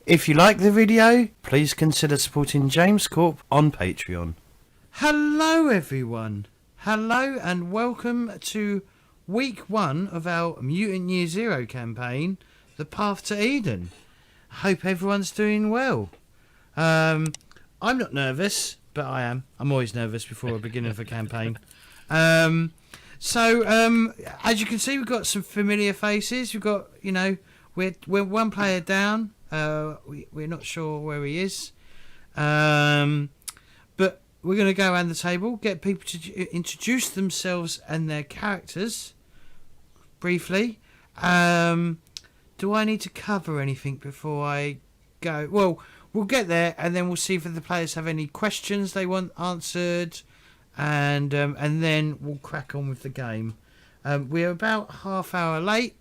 If you like the video, please consider supporting James Corp on Patreon. Hello everyone. Hello and welcome to week 1 of our Mutant Year Zero campaign, The Path to Eden. Hope everyone's doing well. I'm not nervous, but I am. I'm always nervous before a beginning of a campaign. So as you can see, we've got some familiar faces. We've got, we're one player down. We're not sure where he is. But we're going to go around the table, get people to introduce themselves and their characters briefly. Do I need to cover anything before I go? Well, we'll get there, and then we'll see if the players have any questions they want answered, and then we'll crack on with the game. We're about half hour late,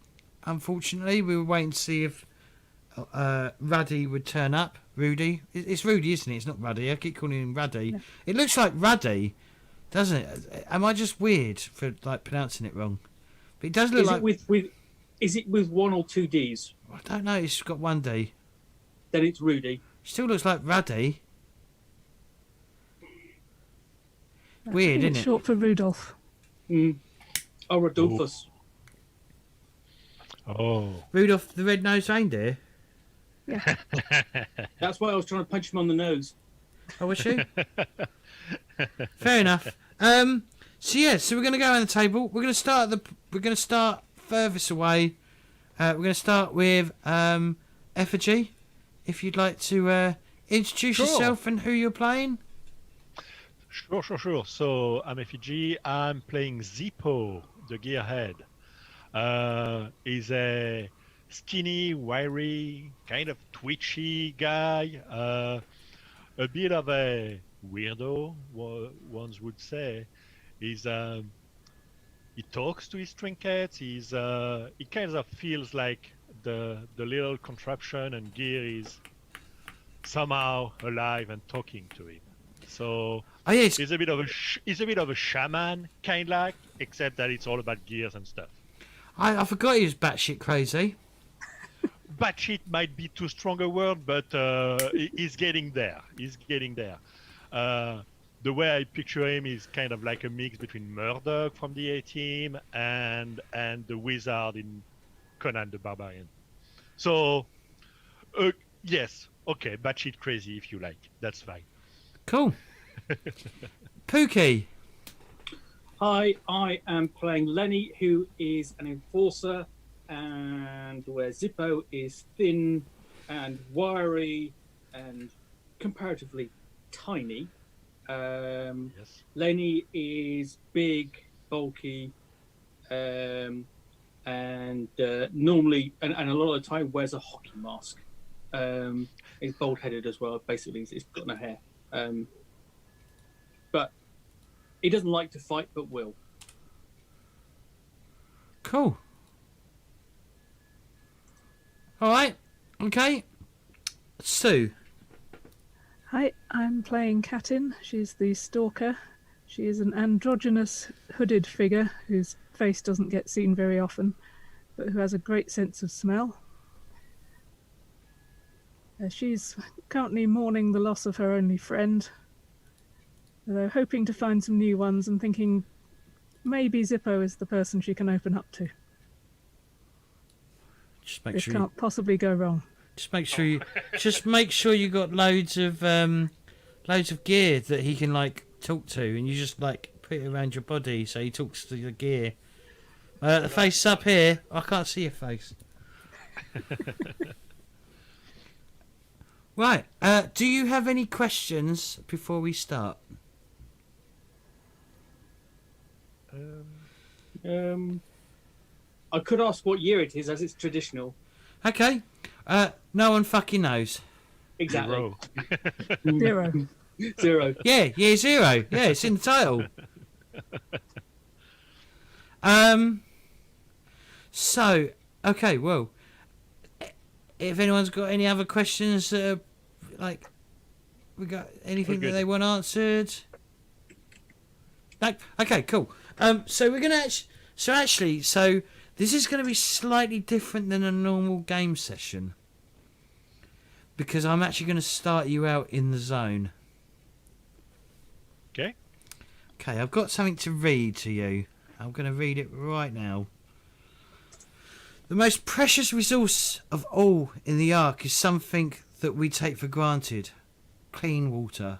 unfortunately. We were waiting to see if Ruddy would turn up. Rudy. It's Rudy, isn't it? It's not Ruddy. I keep calling him Ruddy. No. It looks like Ruddy, doesn't it? Am I just weird for pronouncing it wrong? But it does look like... Is it with 1 or 2 Ds? I don't know. It's got 1 D. Then it's Rudy. Still looks like Ruddy. Weird, isn't it? Short for Rudolph. Oh, Rodolphus. Oh. Rudolph the Red-Nosed Reindeer? Yeah. That's why I was trying to punch him on the nose. Oh, was she? Fair enough. So we're going to go around the table. We're going to start furthest away. We're going to start with Effigy. If you'd like to introduce yourself and who you're playing. Sure. So I'm Effigy. I'm playing Zippo, the gearhead. He's a skinny, wiry, kind of twitchy guy. A bit of a weirdo, ones would say. He talks to his trinkets. He kind of feels like the little contraption and gear is somehow alive and talking to him. So he's a bit of a shaman, kind of like, except that it's all about gears and stuff. I forgot he was batshit crazy. Batshit might be too strong a word, but he's getting there. The way I picture him is kind of like a mix between Murdoch from the A-Team and the wizard in Conan the Barbarian. So, yes, okay, batshit crazy if you like. That's fine. Cool. Pookie. Hi, I am playing Lenny, who is an enforcer, and where Zippo is thin and wiry and comparatively tiny. Yes. Lenny is big, bulky, and normally, and a lot of the time wears a hockey mask. He's bald-headed as well. Basically, he's got no hair. But he doesn't like to fight, but will. Cool. All right. Okay. Sue. Hi, I'm playing Katin. She's the stalker. She is an androgynous hooded figure whose face doesn't get seen very often, but who has a great sense of smell. She's currently mourning the loss of her only friend, although hoping to find some new ones and thinking maybe Zippo is the person she can open up to. It can't possibly go wrong. Just make sure you got loads of gear that he can talk to, and you just put it around your body so he talks to the gear. The face up here. I can't see your face. Right. Do you have any questions before we start? I could ask what year it is, as it's traditional. Okay. No one fucking knows. Exactly. Zero. Zero. Yeah, year 0. Yeah, it's in the title. So, okay, well, if anyone's got any other questions, we got anything that they want answered? No? Okay, cool. So we're gonna so this is going to be slightly different than a normal game session, because I'm actually going to start you out in the zone. Okay. Okay, I've got something to read to you. I'm going to read it right now. The most precious resource of all in the Ark is something that we take for granted. Clean water.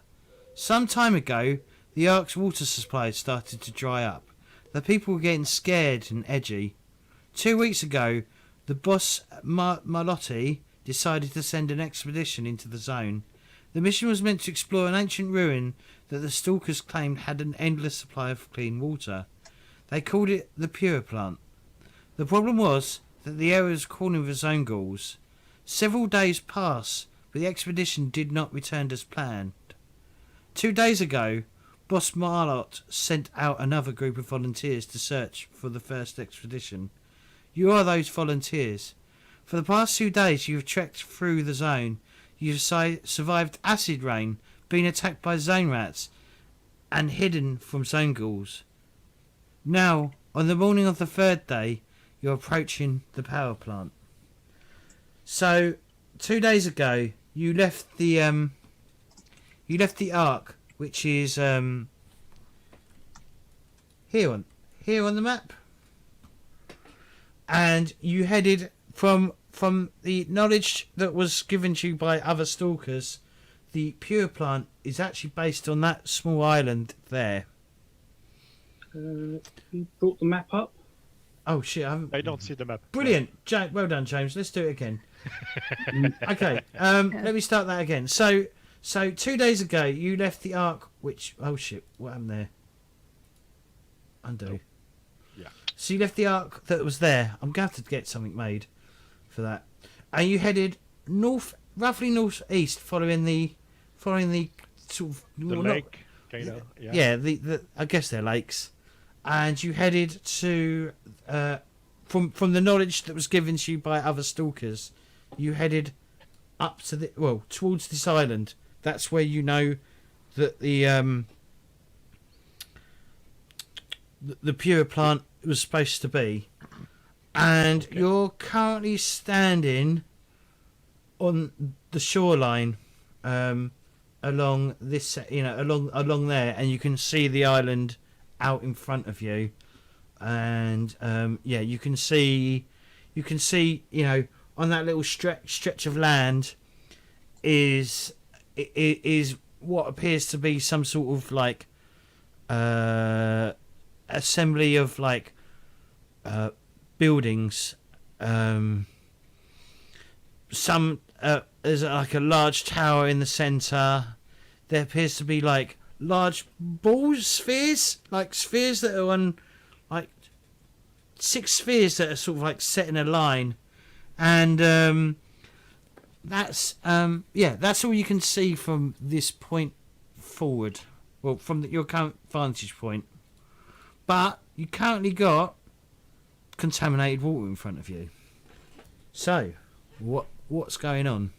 Some time ago, the Ark's water supply started to dry up. The people were getting scared and edgy. 2 weeks ago, the boss Marlotti decided to send an expedition into the zone. The mission was meant to explore an ancient ruin that the stalkers claimed had an endless supply of clean water. They called it the Pure Plant. The problem was that the area was crawling with zone ghouls. Several days passed, but the expedition did not return as planned. 2 days ago, Boss Marlott sent out another group of volunteers to search for the first expedition. You are those volunteers. For the past 2 days, you have trekked through the zone. You have survived acid rain, been attacked by zone rats, and hidden from zone ghouls. Now, on the morning of the third day, you're approaching the power plant. So, 2 days ago, you left the Ark, which is here on the map, and you headed from the knowledge that was given to you by other stalkers. The Pure Plant is actually based on that small island there. You brought the map up? Oh shit! I don't see the map. Brilliant, well done, James. Let's do it again. Okay, let me start that again. So 2 days ago, you left the Ark, which... Oh, shit. What happened there? Undo. Oh. Yeah. So you left the Ark that was there. I'm going to have to get something made for that. And you headed roughly northeast, following the sort of... The lake, kind of. Yeah, the I guess they're lakes. And you headed to... from the knowledge that was given to you by other stalkers, you headed up to towards this island. That's where you know that the Pure Plant was supposed to be, and you're currently standing on the shoreline, along this, along there, and you can see the island out in front of you, and you can see, on that little stretch of land is what appears to be some sort of like assembly of like buildings. There's like a large tower in the centre. There appears to be like large spheres that are on like 6 spheres that are sort of like set in a line, and that's all you can see from this point forward. Well, from your current vantage point, but you currently got contaminated water in front of you. So, what's going on?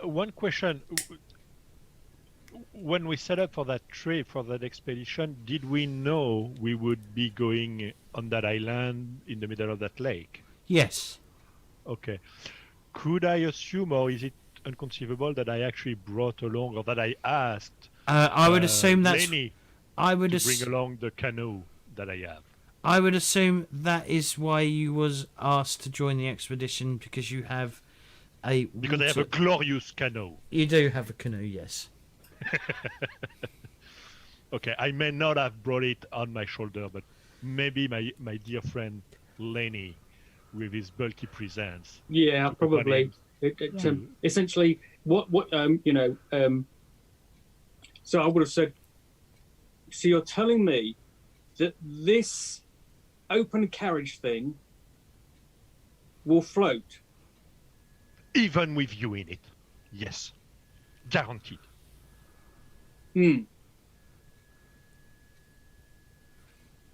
One question: when we set up for that trip, for that expedition, did we know we would be going on that island in the middle of that lake? Yes. Okay. Could I assume, or is it inconceivable, that I actually brought along, or that I asked I would assume that's... Lenny I would to bring along the canoe that I have? I would assume that is why you was asked to join the expedition, because you have a... Because I have a glorious canoe. You do have a canoe, yes. Okay, I may not have brought it on my shoulder, but maybe my dear friend Lenny, with his bulky presence. Yeah, probably. Essentially, so I would have said, so you're telling me that this open carriage thing will float? Even with you in it. Yes. Guaranteed.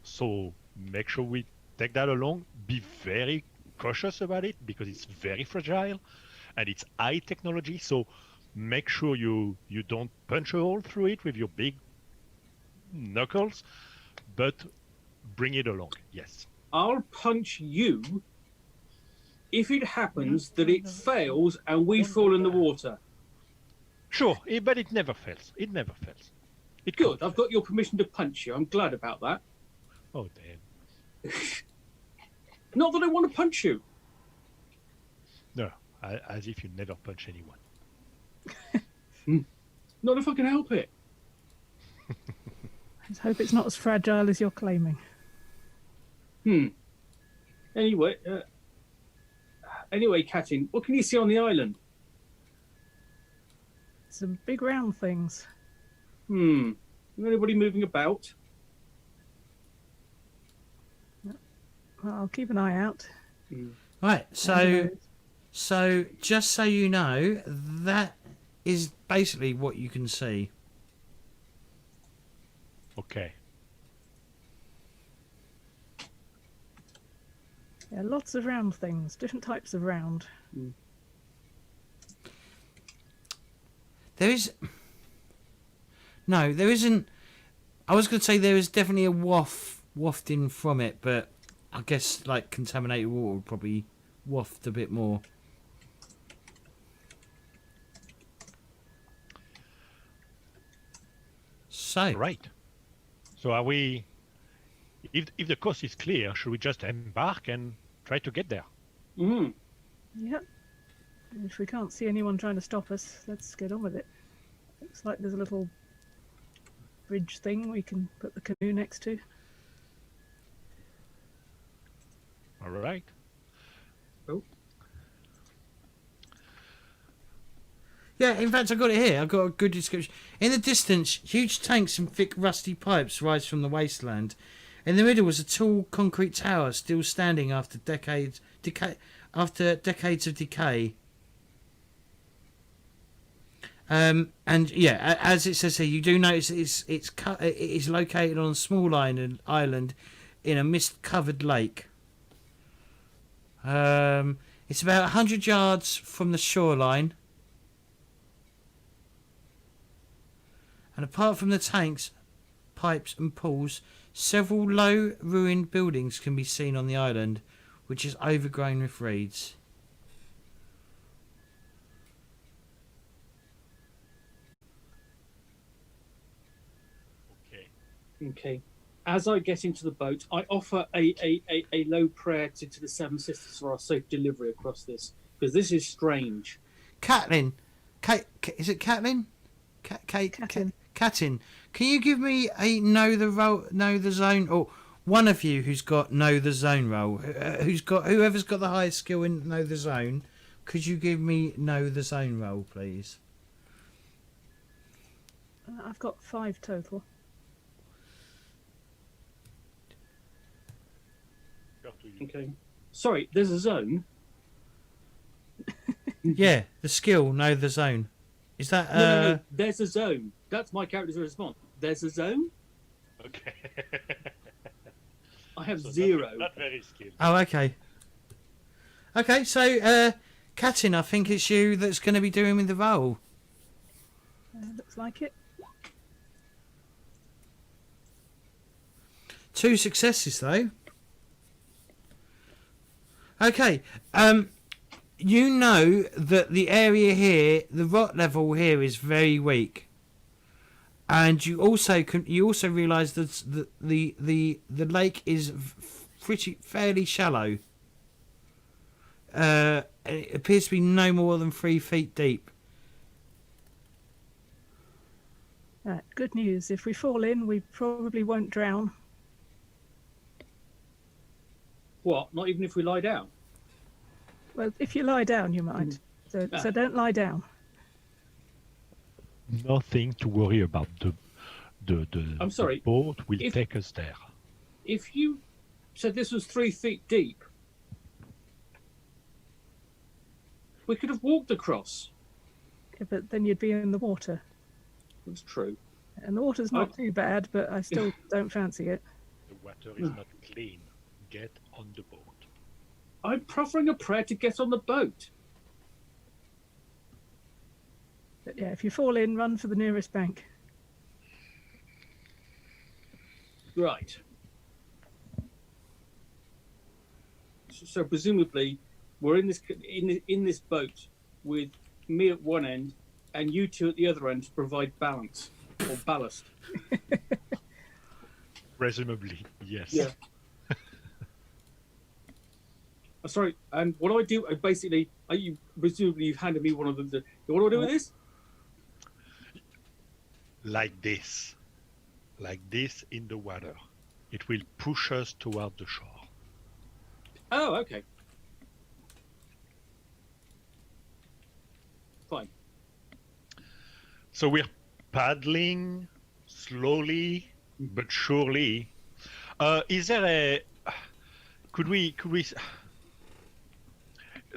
So make sure we take that along. Be very cautious about it, because it's very fragile and it's high technology. So make sure you don't punch a hole through it with your big knuckles, but bring it along. Yes. I'll punch you if it happens that it fails and we fall in the water? Sure, but it never fails. It never fails. Good. I've got your permission to punch you. I'm glad about that. Oh, damn. Not that I want to punch you. No, as if you never punch anyone. Not if I can help it. Let's hope it's not as fragile as you're claiming. Anyway, Katin, what can you see on the island? Some big round things. Anybody moving about? Well, I'll keep an eye out. Right, so just so you know, that is basically what you can see. Okay. Yeah, lots of round things, different types of round. There is... No, there isn't... I was going to say there is definitely a wafting from it, but I guess like contaminated water would probably waft a bit more. So... Right. So are we... If the coast is clear, should we just embark and try to get there? Yep. If we can't see anyone trying to stop us, let's get on with it. Looks like there's a little bridge thing we can put the canoe next to. All right. Oh. Yeah, in fact, I got it here. I got a good description. In the distance, huge tanks and thick rusty pipes rise from the wasteland. In the middle was a tall concrete tower, still standing after decades of decay. And yeah, as it says here, you do notice it is located on a small island in a mist-covered lake. It's about 100 yards from the shoreline. And apart from the tanks, pipes and pools, several low ruined buildings can be seen on the island, which is overgrown with reeds. Okay. As I get into the boat, I offer a low prayer to the Seven Sisters for our safe delivery across this, because this is strange. Catelyn, is it Catelyn? Catin, can you give me a know the zone, or one of you who's got know the zone roll, whoever's got the highest skill in know the zone, could you give me know the zone roll, please? I've got 5 total. Okay. Sorry, there's a zone. Yeah, the skill know the zone. Is that No, there's a zone. That's my character's response. There's a zone? Okay. I have 0. Not very skilled. Oh, okay. Okay, so Katin, I think it's you that's going to be doing the roll. Looks like it. 2 successes though. Okay, you know that the area here, the rot level here, is very weak, and you also realise that the lake is fairly shallow. It appears to be no more than 3 feet deep. Good news. If we fall in, we probably won't drown. What? Not even if we lie down? Well, if you lie down, you might. So don't lie down. Nothing to worry about. I'm sorry. The boat will take us there. If you said this was 3 feet deep, we could have walked across. Yeah, but then you'd be in the water. That's true. And the water's not too bad, but I still don't fancy it. The water is not clean. Get on the boat. I'm proffering a prayer to get on the boat. But yeah, if you fall in, run for the nearest bank. Right. So presumably, we're in this boat with me at one end and you two at the other end to provide balance or ballast. Presumably, yes. Yeah. Sorry, and what do I do? Presumably you've handed me one of them. What do I do with this? Like this in the water. It will push us toward the shore. Oh, okay. Fine. So we're paddling slowly but surely. Is there a? Could we?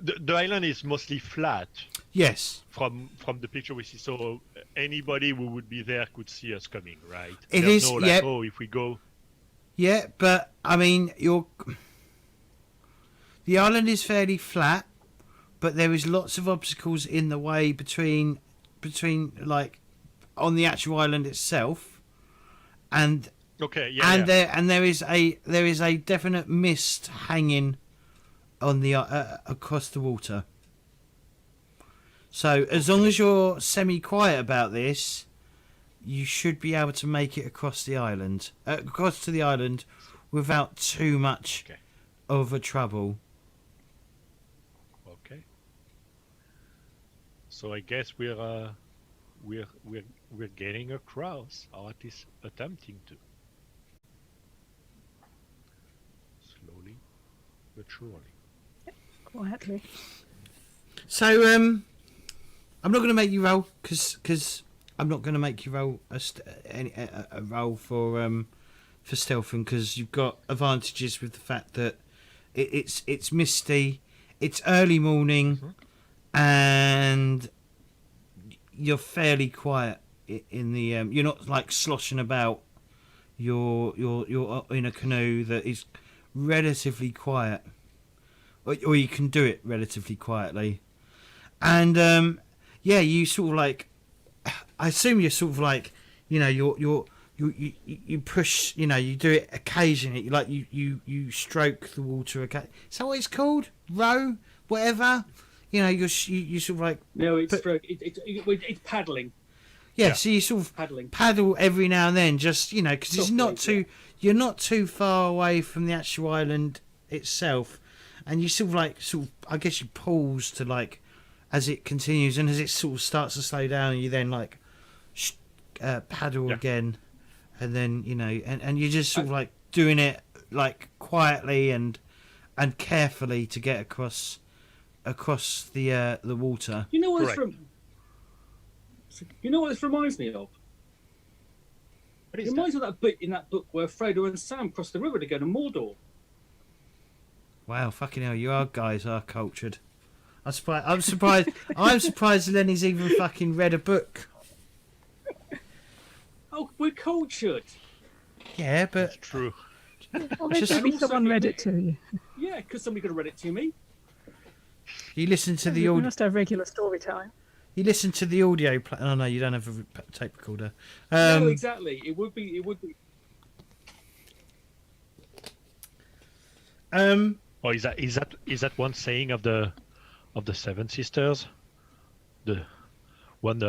The island is mostly flat. Yes. From the picture we see, so anybody who would be there could see us coming, right? It There's is. no, like, oh, if we go. Yeah, but I mean, the island is fairly flat, but there is lots of obstacles in the way between like on the actual island itself, and okay, yeah, there is a definite mist hanging on the across the water. So as long as you're semi-quiet about this, you should be able to make it across to the island without too much of a trouble. Okay. So I guess we're getting across, or at least attempting to. Slowly but surely. Quietly. So I'm not going to make you roll because I'm not going to make you roll a roll for stealthing, because you've got advantages with the fact that it's misty, it's early morning, and you're fairly quiet in the you're not like sloshing about. You're in a canoe that is relatively quiet, or you can do it relatively quietly, and you sort of like, I assume you're sort of like, you push, you do it occasionally, like you stroke the water. Okay, is that what it's called? Row, whatever. You sort of like. No, it's stroke. It's paddling. Yeah, so you sort of paddle every now and then, just because it's not too. You're not too far away from the actual island itself, and you sort of I guess you pause to like, as it continues, and as it sort of starts to slow down, you then like paddle again, and then and you're just sort of like doing it like quietly and carefully to get across the water. You know what this reminds me of? It reminds me of that bit in that book where Frodo and Sam crossed the river to go to Mordor. Wow, fucking hell! You guys are cultured. I'm surprised. I'm surprised Lenny's even fucking read a book. Oh, we're cultured. Yeah, but it's true. Well, maybe someone read it to you. Yeah, because somebody could have read it to me. You listen to the audio. We must have regular story time. You listen to the audio. Oh no, you don't have a tape recorder. No, exactly. It would be. Or is that one saying of the Seven Sisters? One of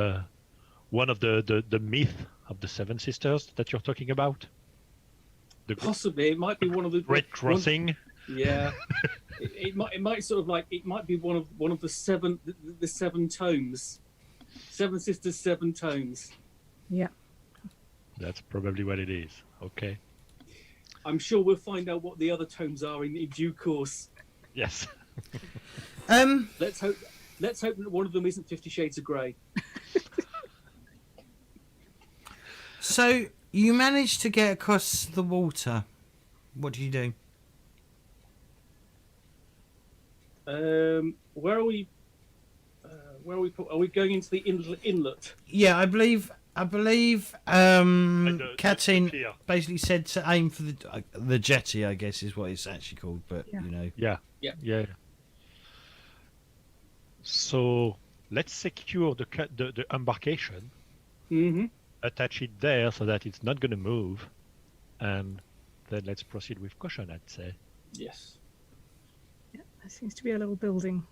the myth of the Seven Sisters that you're talking about? Possibly, it might be one of the Red Crossing. Yeah, it might sort of like, it might be one of the seven tomes, Seven Sisters, 7 tomes. Yeah, that's probably what it is. Okay, I'm sure we'll find out what the other tomes are in due course. Yes. Let's hope that one of them isn't 50 Shades of Grey. So you managed to get across the water. What do you do? Where are we? Are we going into the inlet? Yeah, I believe. Katin basically said to aim for the jetty. I guess is what it's actually called, but Yeah. So let's secure the embarkation. Mm-hmm. Attach it there so that it's not going to move, and then let's proceed with caution, I'd say. Yes. Yeah, seems to be a little building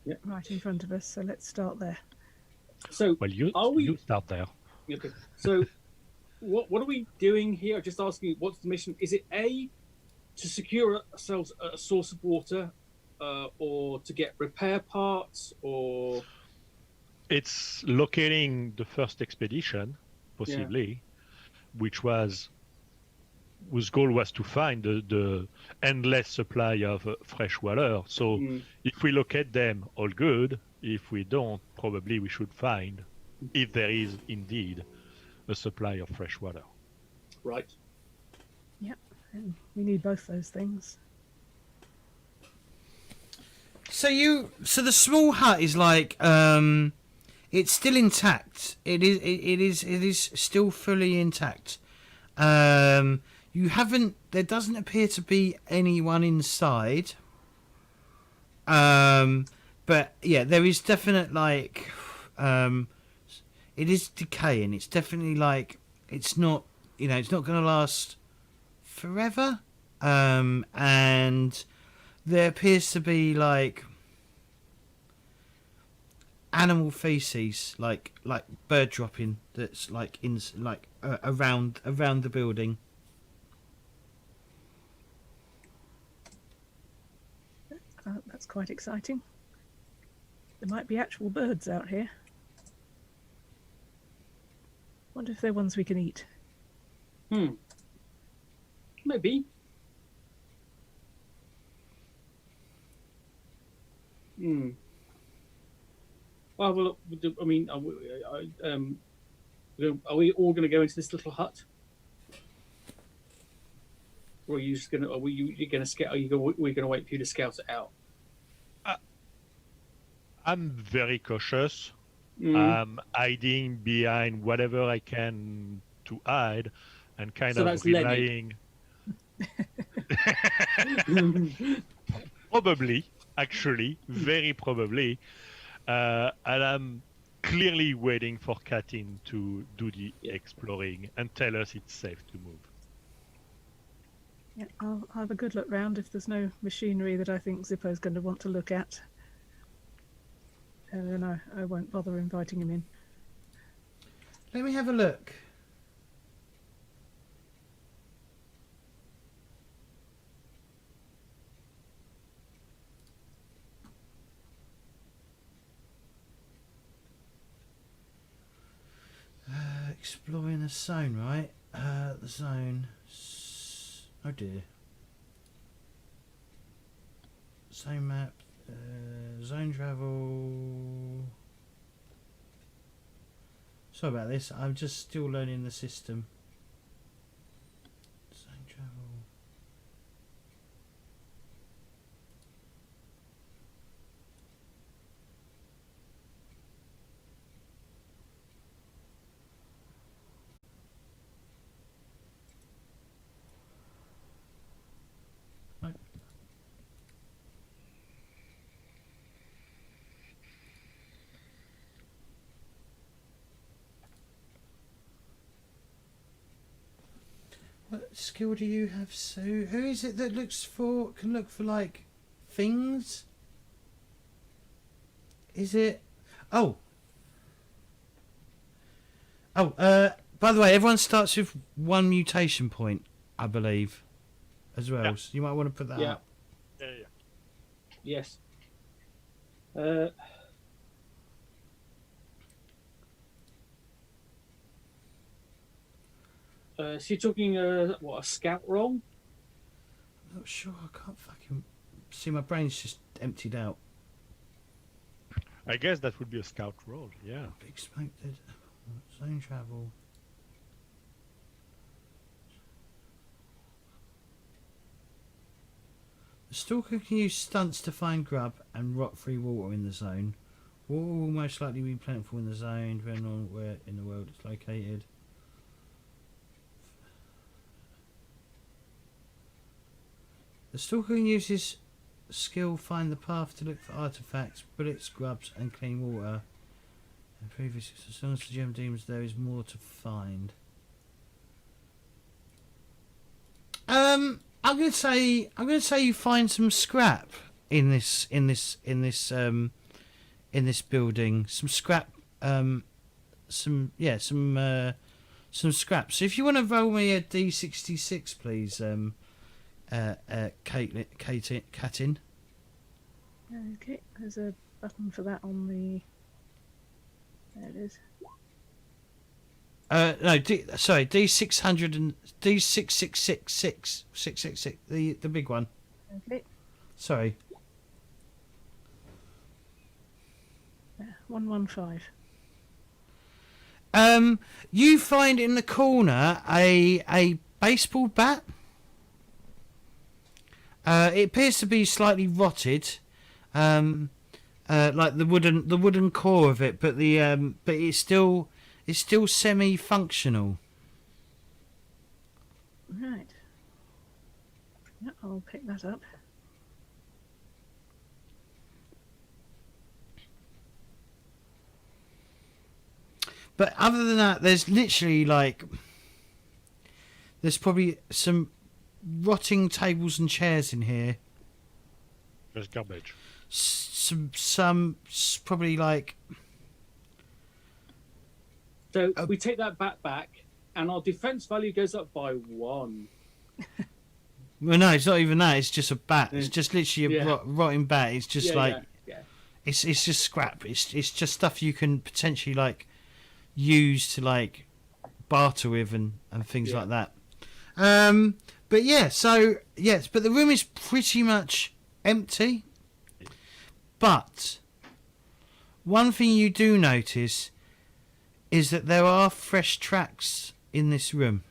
Yep. right in front of us, so let's start there. So, Well, you start there. Okay. So, what are we doing here? Just asking, what's the mission? Is it A, to secure ourselves a source of water, or to get repair parts, or... It's locating the first expedition, possibly, whose goal was to find the endless supply of fresh water. So if we locate them, all good. If we don't, probably we should find, if there is indeed a supply of fresh water. Right. Yep, and we need both those things. So the small hut is like it's still intact. It is still fully intact. There doesn't appear to be anyone inside. But yeah, there is definite like it is decaying. It's definitely like it's not it's not going to last forever. And there appears to be like animal feces, like bird dropping that's like in like around the building. That's quite exciting. There might be actual birds out here. Wonder if they're ones we can eat. Maybe. Well, look, I mean, are we all going to go into this little hut? Or are you just going to? Are we going to scout? We're going to wait for you to scout it out? I'm very cautious. I'm hiding behind whatever I can to hide, and kind of relying. Probably, actually, very probably, and I'm clearly waiting for Katin to do the exploring and tell us it's safe to move. Yeah, I'll have a good look round. If there's no machinery that I think Zippo's going to want to look at, and then I won't bother inviting him in. Let me have a look. Exploring the zone, right? The zone. Oh dear. Zone map. Zone travel. Sorry about this. I'm just still learning the system. Zone travel. What skill do you have, Sue? Who is it that can look for like things? Is it? Oh. By the way, everyone starts with 1 mutation point, I believe, as well. Yeah. So you might want to put that up. Yeah. Yes. So you're talking a scout roll? I'm not sure. I can't fucking see. My brain's just emptied out. I guess that would be a scout roll. Yeah. Big smoke did. Zone travel. The stalker can use stunts to find grub and rot-free water in the zone. Water will most likely be plentiful in the zone, depending on where in the world it's located. The stalker can use his skill find the path to look for artifacts, bullets, grubs, and clean water. And previously, as long as the gem deems there is more to find. I'm gonna say you find some scrap. in this building. Some scrap. Some scrap. So if you want to roll me a D66, please, Katin. Okay, there's a button for that on the. There it is. No, D600 and D6666. The big one. Okay. Sorry. 115. You find in the corner a baseball bat. It appears to be slightly rotted, like the wooden core of it, but it's still semi-functional. Right. Yeah, I'll pick that up. But other than that, there's literally there's probably some rotting tables and chairs in here. There's garbage. Some probably So we take that bat back, and our defense value goes up by 1. Well, no, it's not even that. It's just a bat. It's just literally a rotting bat. It's just it's just scrap. It's just stuff you can potentially use to barter with and things like that. But yeah, so yes, but the room is pretty much empty. But one thing you do notice is that there are fresh tracks in this room.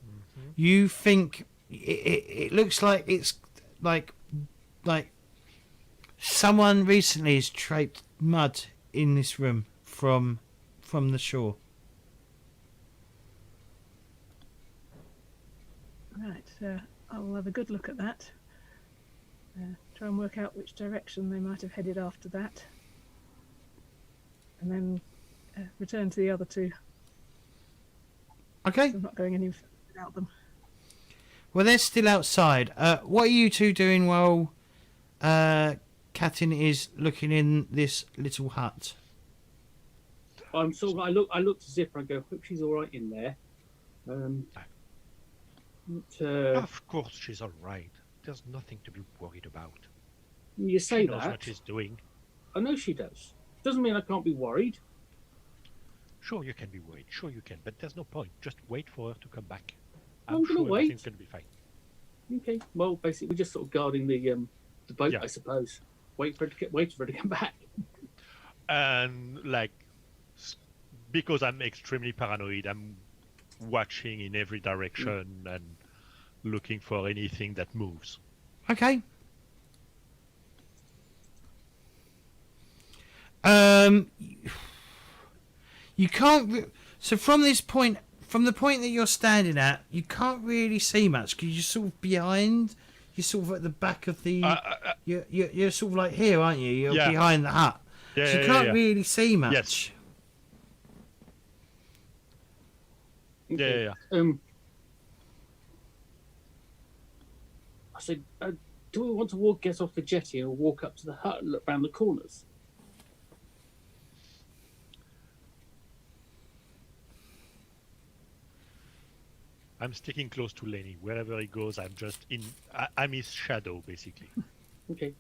Mm-hmm. You think it looks like it's like someone recently has traipsed mud in this room from the shore. Right, I'll have a good look at that. Try and work out which direction they might have headed after that. And then return to the other two. Okay. I'm not going any further without them. Well, they're still outside. What are you two doing while Katin is looking in this little hut? I'm sort of, I look to Zipper and go, hope she's all right in there. Of course she's all right. There's nothing to be worried about. You say she that. knows what she's doing. I know she does. Doesn't mean I can't be worried. Sure, you can be worried. Sure, you can. But there's no point. Just wait for her to come back. I'm sure gonna wait. Everything's going to be fine. Okay. Well, basically, we're just sort of guarding the boat, I suppose. Wait for her to come back. And because I'm extremely paranoid, I'm watching in every direction and looking for anything that moves. Okay. You can't. So from this point, from the point that you're standing at, you can't really see much because you're sort of behind. You're sort of at the back of the. You're sort of here, aren't you? You're behind the hut. Yeah, so you can't really see much. Yes. Okay. Yeah. I said, do we want to get off the jetty and walk up to the hut and look round the corners? I'm sticking close to Lenny. Wherever he goes, I'm his shadow, basically. Okay.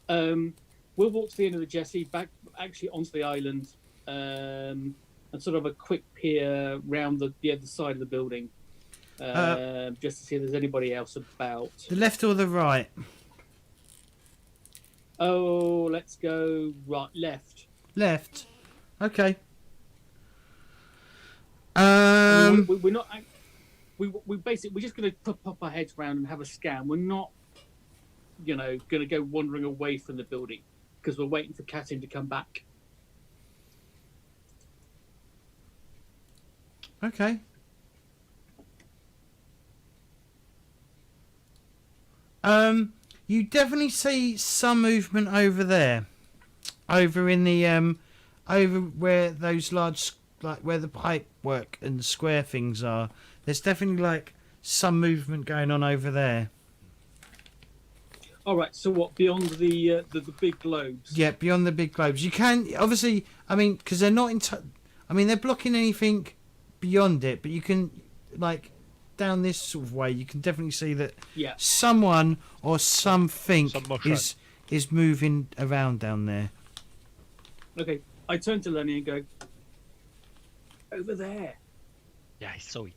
We'll walk to the end of the jetty, back actually onto the island, and sort of a quick peer round the other side of the building, just to see if there's anybody else about. The left or the right? Oh, let's go left. Left. Okay. We're not. We basically we're just going to pop our heads around and have a scan. We're not, going to go wandering away from the building because we're waiting for Katin to come back. Okay. You definitely see some movement over there, over in the over where those large, where the pipe work and square things are. There's definitely some movement going on over there. All right. So what beyond the big globes? Yeah, beyond the big globes. You can obviously. I mean, because they're not in. I mean, they're blocking anything beyond it, but you can like down this sort of way. You can definitely see that someone or something is moving around down there. Okay, I turn to Lenny and go, over there. Yeah, I saw it.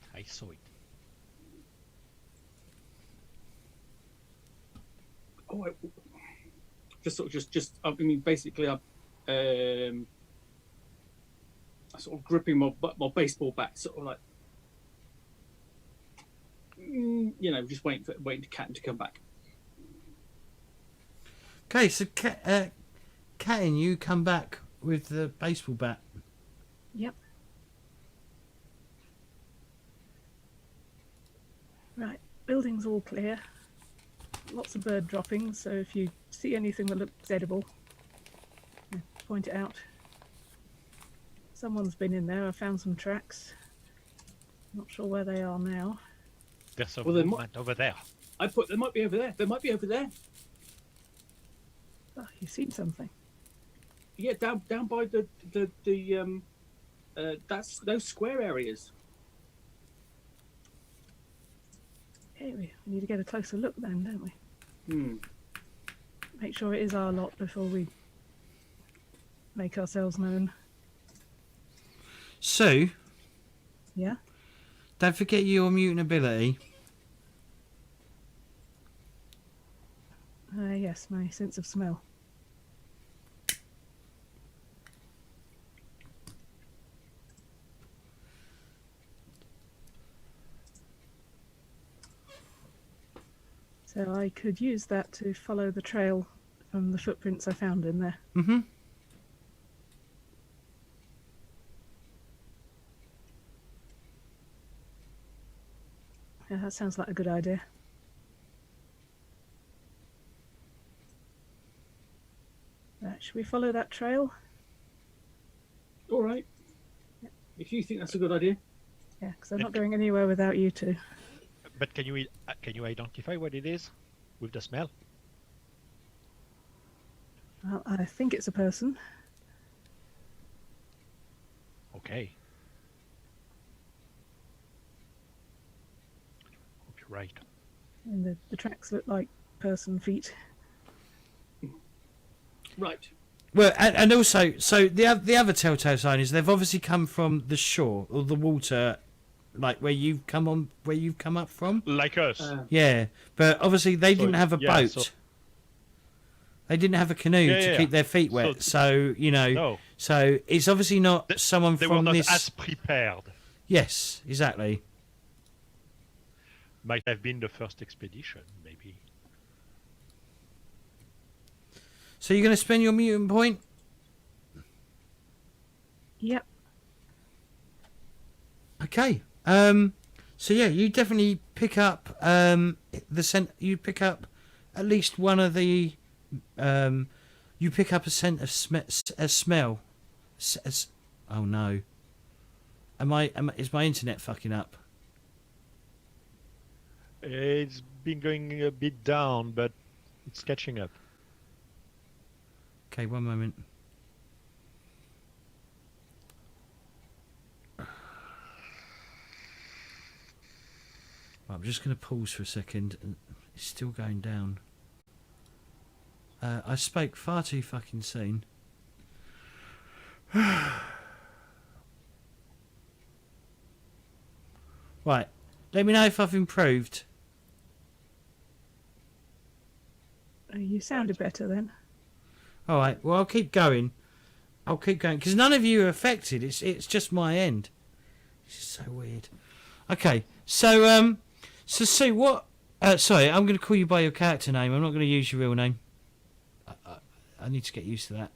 Oh, just. I mean, basically, I'm sort of gripping my baseball bat, sort of like, just waiting for Captain to come back. Okay, so Captain, you come back with the baseball bat. Yep. Right, building's all clear. Lots of bird droppings, so if you see anything that looks edible, point it out. Someone's been in there. I found some tracks. Not sure where they are now. There's a movement over there. They might be over there. They might be over there. Oh, you've seen something? Yeah, down by that's those square areas. Hey, we need to get a closer look then, don't we? Make sure it is our lot before we make ourselves known. Sue? Yeah? Don't forget your mutant ability. Yes, my sense of smell. So I could use that to follow the trail from the footprints I found in there. Mm-hmm. Yeah, that sounds like a good idea. Right, should we follow that trail? All right. Yep. If you think that's a good idea. Yeah, because I'm not going anywhere without you two. But can you identify what it is with the smell? Well, I think it's a person. Okay. Hope you're right. And the tracks look like person feet. Right. Well, and also, so the other telltale sign is they've obviously come from the shore or the water, like where you've come up from. Like us. Yeah, but obviously they didn't have a boat. So... They didn't have a canoe to keep their feet wet. So no. So it's obviously not someone they from were not this. as prepared. Yes, exactly. Might have been the first expedition, maybe. So you're going to spend your mutant point? Yep. Okay. So yeah, you definitely pick up You pick up at least one of the. You pick up a scent of smell. Oh no. Is my internet fucking up? It's been going a bit down, but it's catching up. Okay, one moment. I'm just going to pause for a second. It's still going down. I spoke far too fucking soon. Right. Let me know if I've improved. You sounded better then. All right. Well, I'll keep going. Because none of you are affected. It's just my end. This is so weird. Okay. So Sue, what? Sorry, I'm going to call you by your character name. I'm not going to use your real name. I need to get used to that.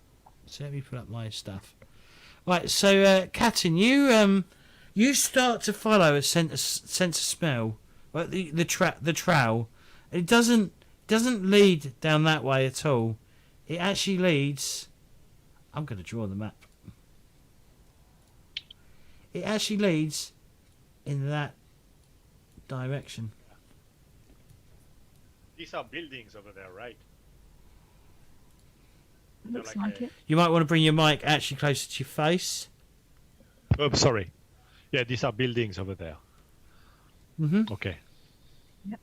So let me put up my stuff. Right. So, Captain, you start to follow a sense of smell. Like the trail. It doesn't lead down that way at all. It actually leads. I'm going to draw the map. It actually leads in that direction. These are buildings over there, right? Looks like like a- it. You might want to bring your mic actually closer to your face. Oh, sorry. Yeah, these are buildings over there. Mm-hmm. Okay. Yep.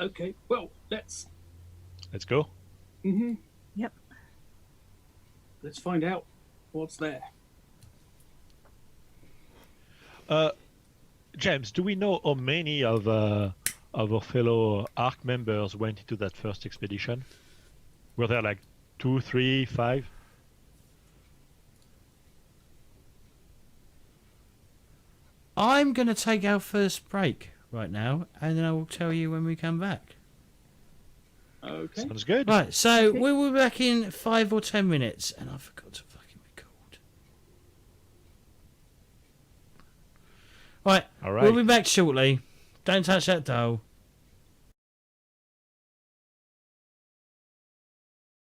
Okay. Well, let's. Let's go. Mm-hmm. Yep. Let's find out what's there. James, do we know how many of our fellow ARC members went into that first expedition? Were there like 2, 3, 5? I'm going to take our first break right now, and then I will tell you when we come back. Okay. Sounds good. Right, so Okay. we will be back in 5 or 10 minutes, and I forgot to fucking record. Right, All right. we'll be back shortly. Don't touch that dial.